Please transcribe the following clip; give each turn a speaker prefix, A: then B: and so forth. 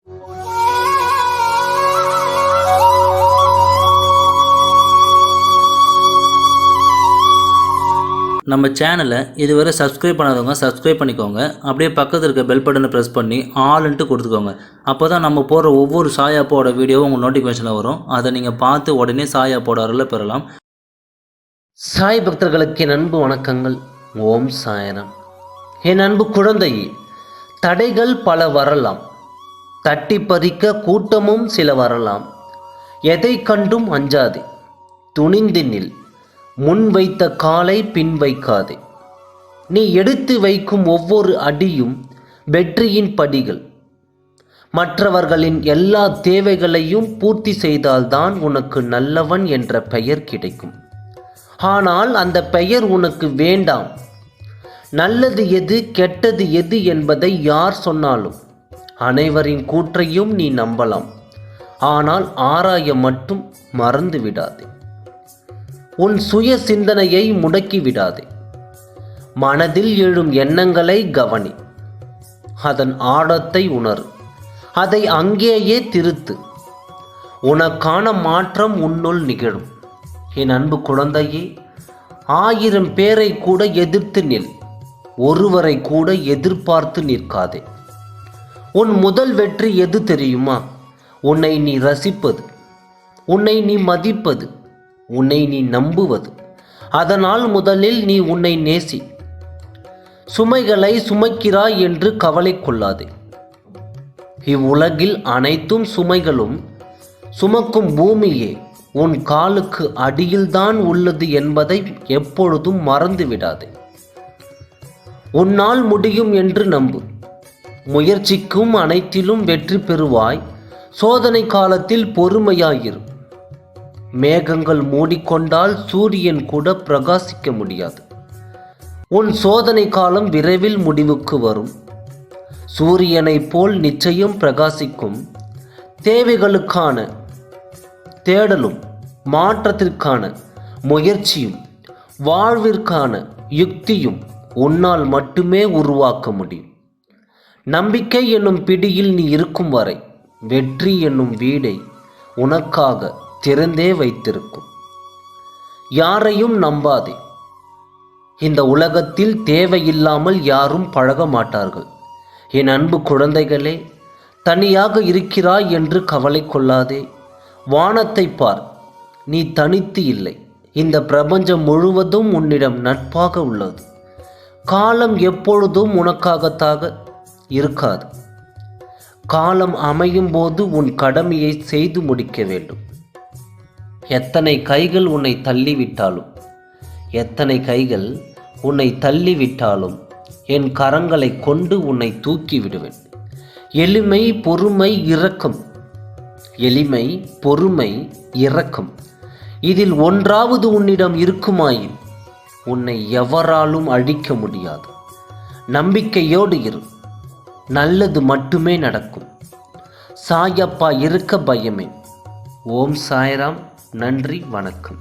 A: நம்ம சேனலை இதுவரை சப்ஸ்கிரைப் பண்ணாதவங்க சப்ஸ்கிரைப் பண்ணிக்கோங்க. அப்படியே பக்கத்தில் இருக்க பெல் பட்டனை ப்ரெஸ் பண்ணி ஆல்ன்ட்டு கொடுத்துக்கோங்க. அப்போ தான் நம்ம போடுற ஒவ்வொரு சாய் அப்போட வீடியோவும் உங்கள் நோட்டிஃபிகேஷனில் வரும். அதை நீங்கள் பார்த்து உடனே சாய் அப்போட அருளை பெறலாம்.
B: சாய் பக்தர்களுக்கு என் அன்பு வணக்கங்கள். ஓம் சாயனம். என் அன்பு குழந்தையே, தடைகள் பல வரலாம், தட்டி பறிக்க கூட்டமும் சில வரலாம். எதை கண்டும் அஞ்சாதே, துணிந்து நில். முன் வைத்த காலை பின் வைக்காதே. நீ எடுத்து வைக்கும் ஒவ்வொரு அடியும் வெற்றியின் படிகள். மற்றவர்களின் எல்லா தேவைகளையும் பூர்த்தி செய்தால்தான் உனக்கு நல்லவன் என்ற பெயர் கிடைக்கும். ஆனால் அந்த பெயர் உனக்கு வேண்டாம். நல்லது எது கெட்டது எது என்பதை யார் சொன்னாலும் அனைவரின் கூற்றையும் நீ நம்பலாம். ஆனால் ஆராய மட்டும் மறந்து விடாதே. உன் சுய சிந்தனையை முடக்கி விடாதே. மனதில் எழும் எண்ணங்களை கவனி. அதன் ஆழத்தை உணரு. அதை அங்கேயே திருத்து. உனக்கான மாற்றம் உன்னுள் நிகழும். என் அன்பு குழந்தையே, 1000 பேரை கூட எதிர்த்து நில், ஒருவரை கூட எதிர்பார்த்து நிற்காதே. உன் முதல் வெற்றி எது தெரியுமா? உன்னை நீ ரசிப்பது, உன்னை நீ மதிப்பது, உன்னை நீ நம்புவது. அதனால் முதலில் நீ உன்னை நேசி. சுமைகளை சுமக்கிறாய் என்று கவலை கொள்ளாதே. இவ்வுலகில் அனைத்தும் சுமைகளும் சுமக்கும் பூமியே உன் காலுக்கு அடியில்தான் உள்ளது என்பதை எப்பொழுதும் மறந்து விடாதே. உன்னால் முடியும் என்று நம்பு. முயற்சிக்கும் அனைத்திலும் வெற்றி பெறுவாய். சோதனை காலத்தில் பொறுமையாயிரு. மேகங்கள் மூடிக்கொண்டால் சூரியன் கூட பிரகாசிக்க முடியாது. உன் சோதனை காலம் விரைவில் முடிவுக்கு வரும். சூரியனைப் போல் நிச்சயம் பிரகாசிக்கும். தேவைகளுக்கான தேடலும், மாற்றத்திற்கான முயற்சியும், வாழ்விற்கான யுக்தியும் உன்னால் மட்டுமே உருவாக்க முடியும். நம்பிக்கை என்னும் பிடியில் நீ இருக்கும் வரை வெற்றி என்னும் வீடை உனக்காக திறந்தே வைத்திருக்கும். யாரையும் நம்பாதே. இந்த உலகத்தில் தேவையில்லாமல் யாரும் பழக மாட்டார்கள். என் அன்பு குழந்தைகளே, தனியாக இருக்கிறாய் என்று கவலை கொள்ளாதே. வானத்தை பார், நீ தனித்து இல்லை. இந்த பிரபஞ்சம் முழுவதும் உன்னிடம் நட்பாக உள்ளது. காலம் எப்பொழுதும் உனக்காகத்தாக இருக்காது. காலம் அமையும் போது உன் கடமையை செய்து முடிக்க வேண்டும். எத்தனை கைகள் உன்னை தள்ளிவிட்டாலும், எத்தனை கைகள் உன்னை தள்ளிவிட்டாலும் என் கரங்களை கொண்டு உன்னை தூக்கி விடுவேன். எளிமை, பொறுமை, இரக்கம். எளிமை, பொறுமை, இரக்கம். இதில் ஒன்றாவது உன்னிடம் இருக்குமாயின் உன்னை எவராலும் அழிக்க முடியாது. நம்பிக்கையோடு இரு. நல்லது மட்டுமே நடக்கும். சாயப்பா இருக்க பயமே. ஓம் சாய்ராம். நன்றி, வணக்கம்.